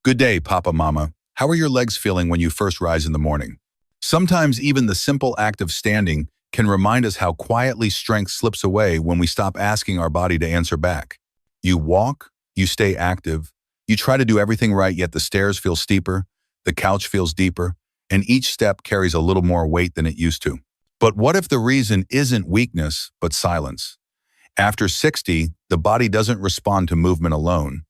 Good day, Papa Mama. How are your legs feeling when you first rise in the morning? Sometimes even the simple act of standing can remind us how quietly strength slips away when we stop asking our body to answer back. You walk, you stay active, you try to do everything right, yet the stairs feel steeper, the couch feels deeper, and each step carries a little more weight than it used to. But what if the reason isn't weakness, but silence? After 60, the body doesn't respond to movement alone.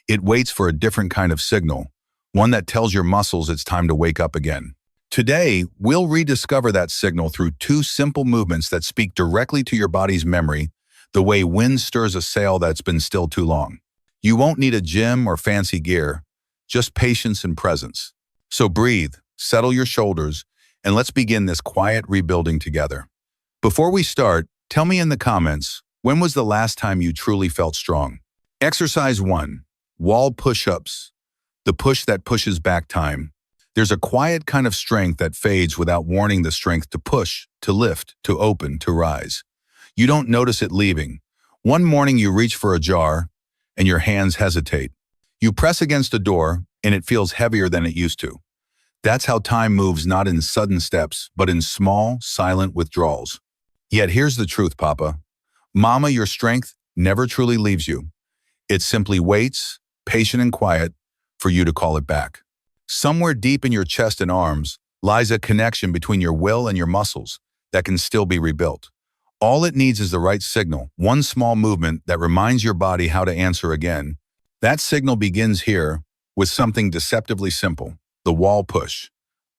It waits for a different kind of signal, one that tells your muscles it's time to wake up again. Today, we'll rediscover that signal through two simple movements that speak directly to your body's memory, the way wind stirs a sail that's been still too long. You won't need a gym or fancy gear, just patience and presence. So breathe, settle your shoulders, and let's begin this quiet rebuilding together. Before we start, tell me in the comments, when was the last time you truly felt strong? Exercise 1. Wall push-ups, the push that pushes back time. There's a quiet kind of strength that fades without warning the strength to push, to lift, to open, to rise. You don't notice it leaving. One morning you reach for a jar, and your hands hesitate. You press against a door, and it feels heavier than it used to. That's how time moves, not in sudden steps, but in small, silent withdrawals. Yet here's the truth, Papa. Mama, your strength never truly leaves you. It simply waits, patient and quiet, for you to call it back. Somewhere deep in your chest and arms lies a connection between your will and your muscles that can still be rebuilt. All it needs is the right signal, one small movement that reminds your body how to answer again. That signal begins here with something deceptively simple, the wall push.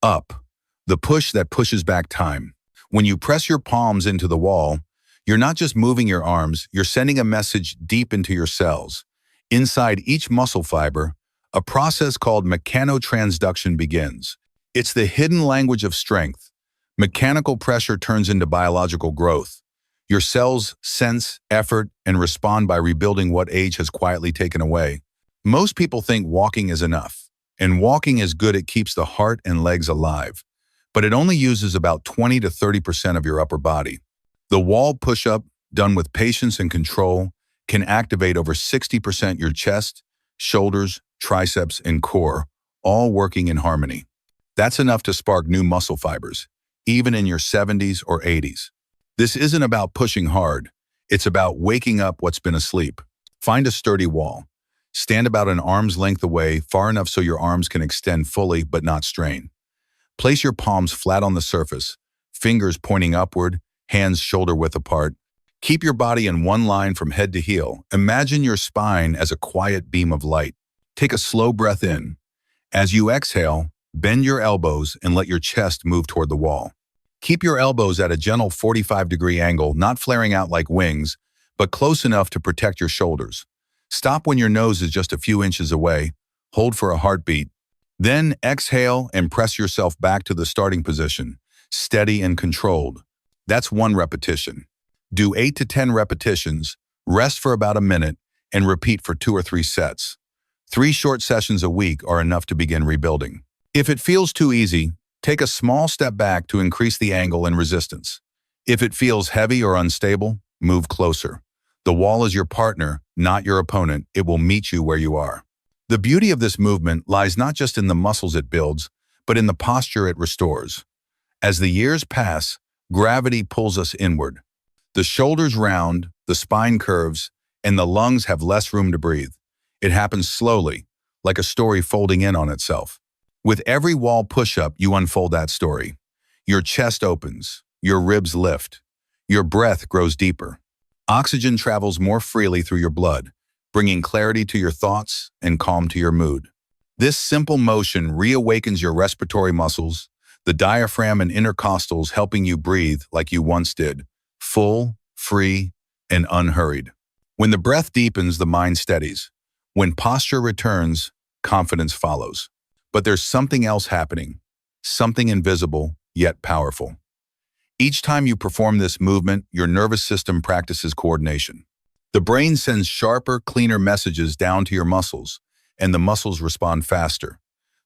Up, the push that pushes back time. When you press your palms into the wall, you're not just moving your arms, you're sending a message deep into your cells. Inside each muscle fiber, a process called mechanotransduction begins. It's the hidden language of strength. Mechanical pressure turns into biological growth. Your cells sense effort and respond by rebuilding what age has quietly taken away. Most people think walking is enough, and walking is good, it keeps the heart and legs alive, but it only uses about 20 to 30% of your upper body. The wall push-up, done with patience and control, can activate over 60% your chest, shoulders, triceps, and core, all working in harmony. That's enough to spark new muscle fibers, even in your 70s or 80s. This isn't about pushing hard. It's about waking up what's been asleep. Find a sturdy wall. Stand about an arm's length away, far enough so your arms can extend fully but not strain. Place your palms flat on the surface, fingers pointing upward, hands shoulder-width apart. Keep your body in one line from head to heel. Imagine your spine as a quiet beam of light. Take a slow breath in. As you exhale, bend your elbows and let your chest move toward the wall. Keep your elbows at a gentle 45-degree angle, not flaring out like wings, but close enough to protect your shoulders. Stop when your nose is just a few inches away. Hold for a heartbeat. Then exhale and press yourself back to the starting position, steady and controlled. That's one repetition. Do 8 to 10 repetitions, rest for about a minute, and repeat for 2 or 3 sets. 3 short sessions a week are enough to begin rebuilding. If it feels too easy, take a small step back to increase the angle and resistance. If it feels heavy or unstable, move closer. The wall is your partner, not your opponent. It will meet you where you are. The beauty of this movement lies not just in the muscles it builds, but in the posture it restores. As the years pass, gravity pulls us inward. The shoulders round, the spine curves, and the lungs have less room to breathe. It happens slowly, like a story folding in on itself. With every wall push-up, you unfold that story. Your chest opens, your ribs lift, your breath grows deeper. Oxygen travels more freely through your blood, bringing clarity to your thoughts and calm to your mood. This simple motion reawakens your respiratory muscles, the diaphragm and intercostals, helping you breathe like you once did, full, free, and unhurried. When the breath deepens, the mind steadies. When posture returns, confidence follows. But there's something else happening, something invisible yet powerful. Each time you perform this movement, your nervous system practices coordination. The brain sends sharper, cleaner messages down to your muscles, and the muscles respond faster.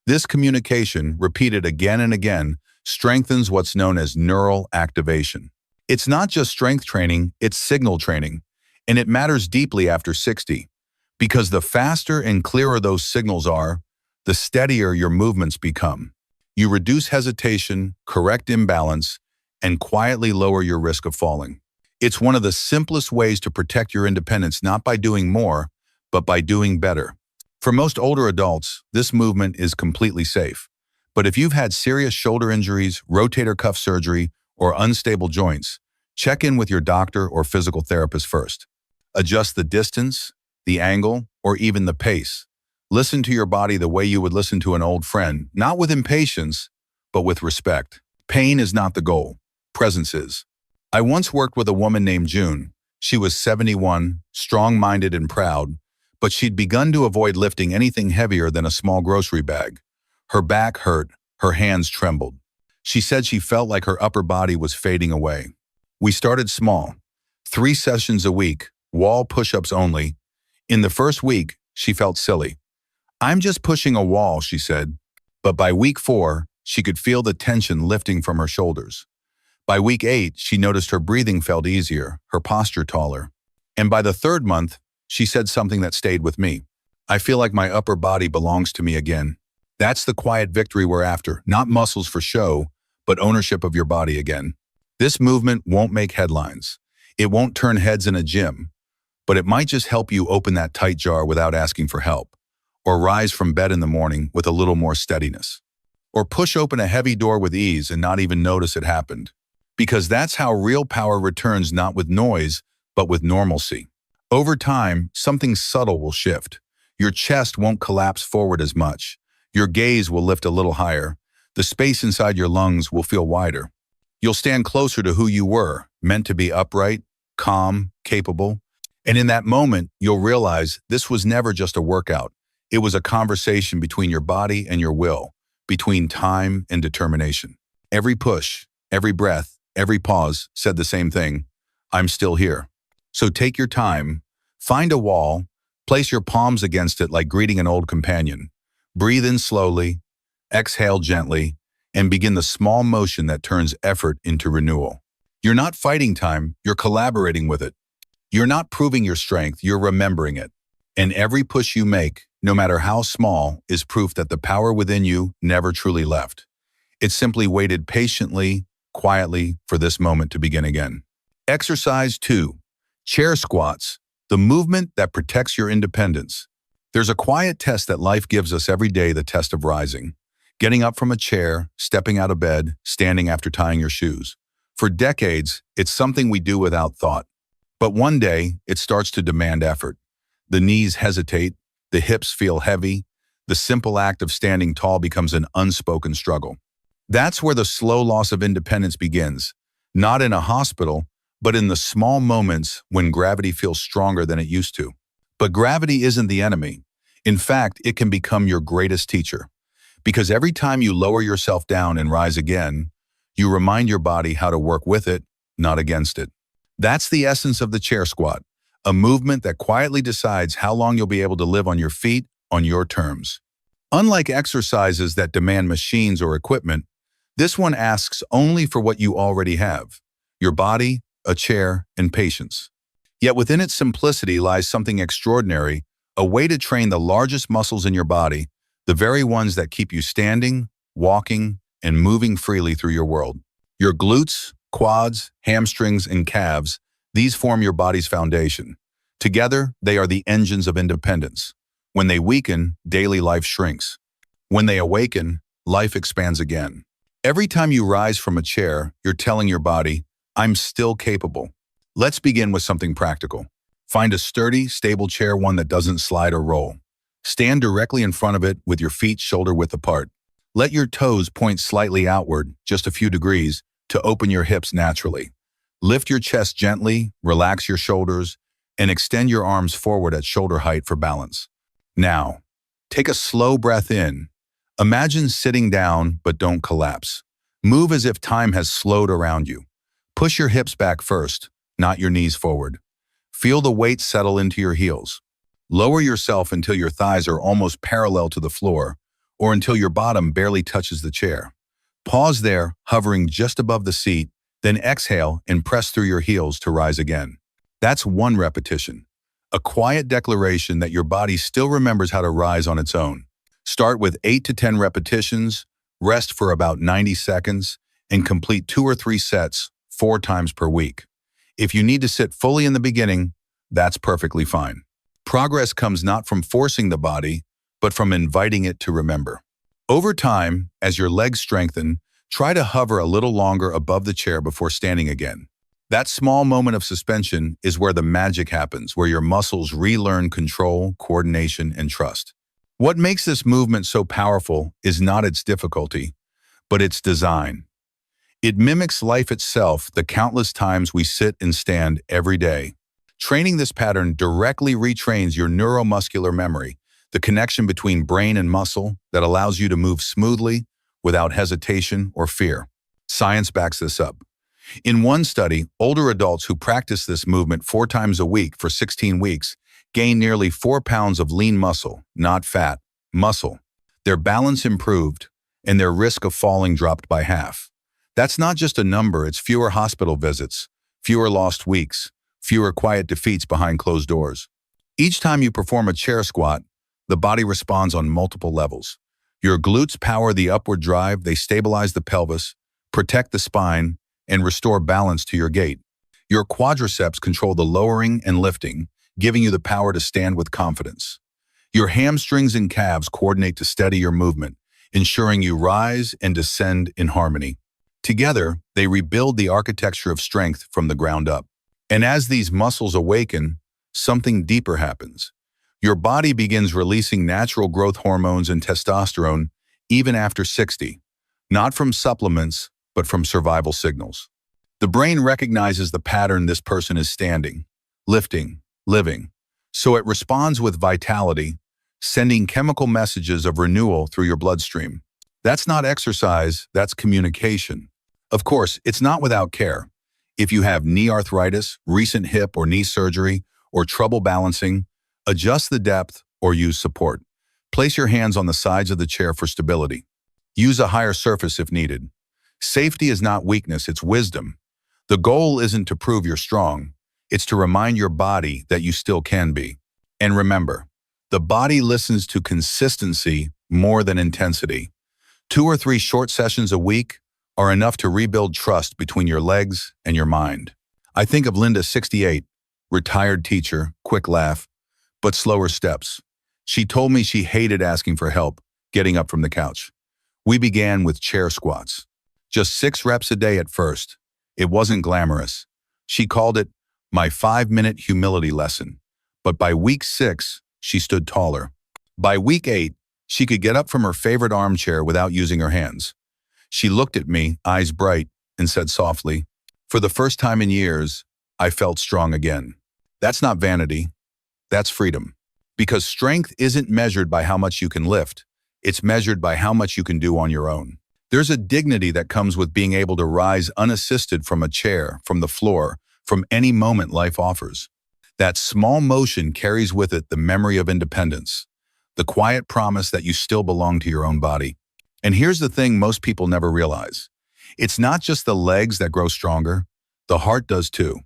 This communication, repeated again and again, strengthens what's known as neural activation. It's not just strength training, it's signal training, and it matters deeply after 60, because the faster and clearer those signals are, the steadier your movements become. You reduce hesitation, correct imbalance, and quietly lower your risk of falling. It's one of the simplest ways to protect your independence, not by doing more, but by doing better. For most older adults, this movement is completely safe. But if you've had serious shoulder injuries, rotator cuff surgery, or unstable joints, check in with your doctor or physical therapist first. Adjust the distance, the angle, or even the pace. Listen to your body the way you would listen to an old friend, not with impatience, but with respect. Pain is not the goal. Presence is. I once worked with a woman named June. She was 71, strong-minded and proud, but she'd begun to avoid lifting anything heavier than a small grocery bag. Her back hurt, her hands trembled. She said she felt like her upper body was fading away. We started small, 3 sessions a week, wall push-ups only. In the first week, she felt silly. "I'm just pushing a wall," she said. But by week 4, she could feel the tension lifting from her shoulders. By week 8, she noticed her breathing felt easier, her posture taller. And by the 3rd month, she said something that stayed with me. "I feel like my upper body belongs to me again." That's the quiet victory we're after, not muscles for show, but ownership of your body again. This movement won't make headlines. It won't turn heads in a gym, but it might just help you open that tight jar without asking for help, or rise from bed in the morning with a little more steadiness, or push open a heavy door with ease and not even notice it happened. Because that's how real power returns, not with noise, but with normalcy. Over time, something subtle will shift. Your chest won't collapse forward as much. Your gaze will lift a little higher. The space inside your lungs will feel wider. You'll stand closer to who you were, meant to be upright, calm, capable. And in that moment, you'll realize this was never just a workout. It was a conversation between your body and your will, between time and determination. Every push, every breath, every pause said the same thing: "I'm still here." So take your time, find a wall, place your palms against it like greeting an old companion. Breathe in slowly, exhale gently, and begin the small motion that turns effort into renewal. You're not fighting time, you're collaborating with it. You're not proving your strength, you're remembering it. And every push you make, no matter how small, is proof that the power within you never truly left. It simply waited patiently, quietly for this moment to begin again. Exercise 2. Chair squats, the movement that protects your independence. There's a quiet test that life gives us every day, the test of rising. Getting up from a chair, stepping out of bed, standing after tying your shoes. For decades, it's something we do without thought. But one day, it starts to demand effort. The knees hesitate, the hips feel heavy. The simple act of standing tall becomes an unspoken struggle. That's where the slow loss of independence begins, not in a hospital, but in the small moments when gravity feels stronger than it used to. But gravity isn't the enemy. In fact, it can become your greatest teacher. Because every time you lower yourself down and rise again, you remind your body how to work with it, not against it. That's the essence of the chair squat, a movement that quietly decides how long you'll be able to live on your feet on your terms. Unlike exercises that demand machines or equipment, this one asks only for what you already have: your body, a chair, and patience. Yet within its simplicity lies something extraordinary, a way to train the largest muscles in your body, the very ones that keep you standing, walking, and moving freely through your world. Your glutes, quads, hamstrings, and calves, these form your body's foundation. Together, they are the engines of independence. When they weaken, daily life shrinks. When they awaken, life expands again. Every time you rise from a chair, you're telling your body, "I'm still capable." Let's begin with something practical. Find a sturdy, stable chair, one that doesn't slide or roll. Stand directly in front of it with your feet shoulder-width apart. Let your toes point slightly outward, just a few degrees, to open your hips naturally. Lift your chest gently, relax your shoulders, and extend your arms forward at shoulder height for balance. Now, take a slow breath in. Imagine sitting down, but don't collapse. Move as if time has slowed around you. Push your hips back first, not your knees forward. Feel the weight settle into your heels. Lower yourself until your thighs are almost parallel to the floor, or until your bottom barely touches the chair. Pause there, hovering just above the seat, then exhale and press through your heels to rise again. That's one repetition, a quiet declaration that your body still remembers how to rise on its own. Start with 8 to 10 repetitions, rest for about 90 seconds, and complete 2 or 3 sets 4 times per week. If you need to sit fully in the beginning, that's perfectly fine. Progress comes not from forcing the body, but from inviting it to remember. Over time, as your legs strengthen, try to hover a little longer above the chair before standing again. That small moment of suspension is where the magic happens, where your muscles relearn control, coordination, and trust. What makes this movement so powerful is not its difficulty, but its design. It mimics life itself, the countless times we sit and stand every day. Training this pattern directly retrains your neuromuscular memory, the connection between brain and muscle that allows you to move smoothly without hesitation or fear. Science backs this up. In one study, older adults who practiced this movement 4 times a week for 16 weeks gained nearly 4 pounds of lean muscle, not fat, muscle. Their balance improved, and their risk of falling dropped by half. That's not just a number, it's fewer hospital visits, fewer lost weeks, fewer quiet defeats behind closed doors. Each time you perform a chair squat, the body responds on multiple levels. Your glutes power the upward drive, they stabilize the pelvis, protect the spine, and restore balance to your gait. Your quadriceps control the lowering and lifting, giving you the power to stand with confidence. Your hamstrings and calves coordinate to steady your movement, ensuring you rise and descend in harmony. Together, they rebuild the architecture of strength from the ground up. And as these muscles awaken, something deeper happens. Your body begins releasing natural growth hormones and testosterone even after 60, not from supplements, but from survival signals. The brain recognizes the pattern this person is standing, lifting, living, so it responds with vitality, sending chemical messages of renewal through your bloodstream. That's not exercise, that's communication. Of course, it's not without care. If you have knee arthritis, recent hip or knee surgery, or trouble balancing, adjust the depth or use support. Place your hands on the sides of the chair for stability. Use a higher surface if needed. Safety is not weakness, it's wisdom. The goal isn't to prove you're strong, it's to remind your body that you still can be. And remember, the body listens to consistency more than intensity. 2 or 3 short sessions a week are enough to rebuild trust between your legs and your mind. I think of Linda, 68, retired teacher, quick laugh, but slower steps. She told me she hated asking for help, getting up from the couch. We began with chair squats. Just 6 reps a day at first. It wasn't glamorous. She called it my 5-minute humility lesson. But by week 6, she stood taller. By week 8, she could get up from her favorite armchair without using her hands. She looked at me, eyes bright, and said softly, "For the first time in years, I felt strong again." That's not vanity. That's freedom. Because strength isn't measured by how much you can lift. It's measured by how much you can do on your own. There's a dignity that comes with being able to rise unassisted from a chair, from the floor, from any moment life offers. That small motion carries with it the memory of independence, the quiet promise that you still belong to your own body. And here's the thing most people never realize. It's not just the legs that grow stronger, the heart does too.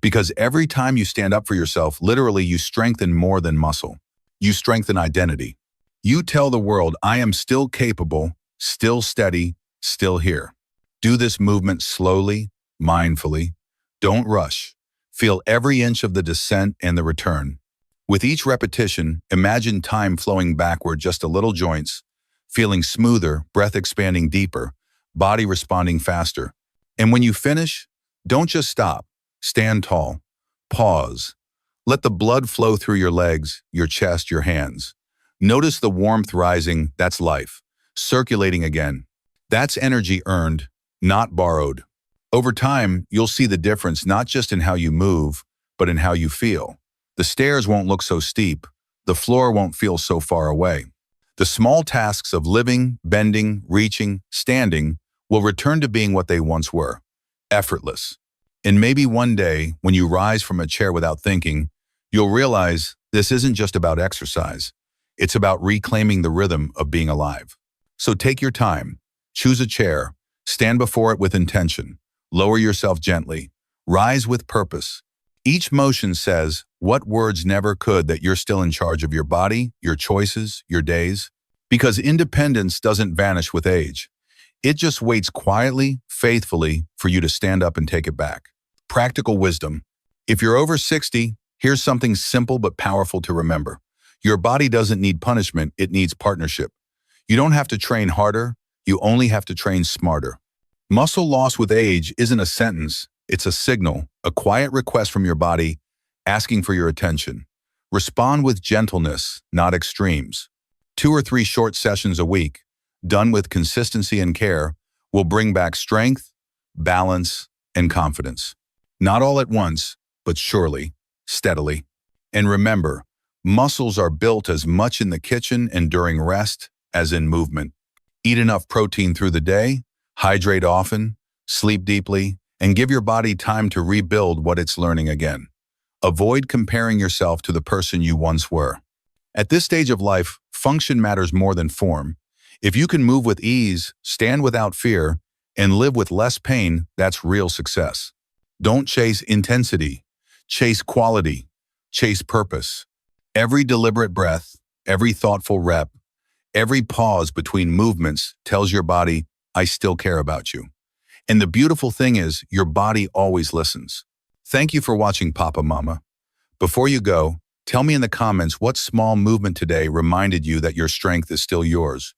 Because every time you stand up for yourself, literally you strengthen more than muscle. You strengthen identity. You tell the world, I am still capable, still steady, still here. Do this movement slowly, mindfully. Don't rush. Feel every inch of the descent and the return. With each repetition, imagine time flowing backward just a little, joints, feeling smoother, breath expanding deeper, body responding faster. And when you finish, don't just stop. Stand tall. Pause. Let the blood flow through your legs, your chest, your hands. Notice the warmth rising, that's life. Circulating again. That's energy earned, not borrowed. Over time, you'll see the difference not just in how you move, but in how you feel. The stairs won't look so steep. The floor won't feel so far away. The small tasks of living, bending, reaching, standing will return to being what they once were, effortless. And maybe one day, when you rise from a chair without thinking, you'll realize this isn't just about exercise. It's about reclaiming the rhythm of being alive. So take your time, choose a chair, stand before it with intention, lower yourself gently, rise with purpose. Each motion says what words never could, that you're still in charge of your body, your choices, your days. Because independence doesn't vanish with age. It just waits quietly, faithfully for you to stand up and take it back. Practical wisdom. If you're over 60, here's something simple but powerful to remember. Your body doesn't need punishment, it needs partnership. You don't have to train harder, you only have to train smarter. Muscle loss with age isn't a sentence, it's a signal, a quiet request from your body asking for your attention. Respond with gentleness, not extremes. 2 or 3 short sessions a week, done with consistency and care, will bring back strength, balance, and confidence. Not all at once, but surely, steadily. And remember, muscles are built as much in the kitchen and during rest as in movement. Eat enough protein through the day, hydrate often, sleep deeply, and give your body time to rebuild what it's learning again. Avoid comparing yourself to the person you once were. At this stage of life, function matters more than form. If you can move with ease, stand without fear, and live with less pain, that's real success. Don't chase intensity. Chase quality. Chase purpose. Every deliberate breath, every thoughtful rep, every pause between movements tells your body, I still care about you. And the beautiful thing is, your body always listens. Thank you for watching Papa Mama. Before you go, tell me in the comments what small movement today reminded you that your strength is still yours.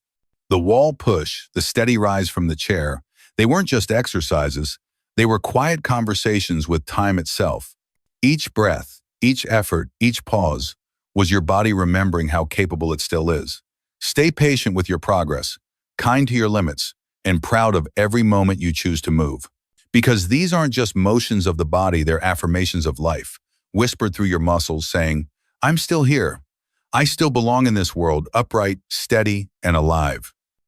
The wall push, the steady rise from the chair, they weren't just exercises, they were quiet conversations with time itself. Each breath, each effort, each pause was your body remembering how capable it still is. Stay patient with your progress, kind to your limits, and proud of every moment you choose to move. Because these aren't just motions of the body, they're affirmations of life, whispered through your muscles saying, I'm still here. I still belong in this world, upright, steady, and alive.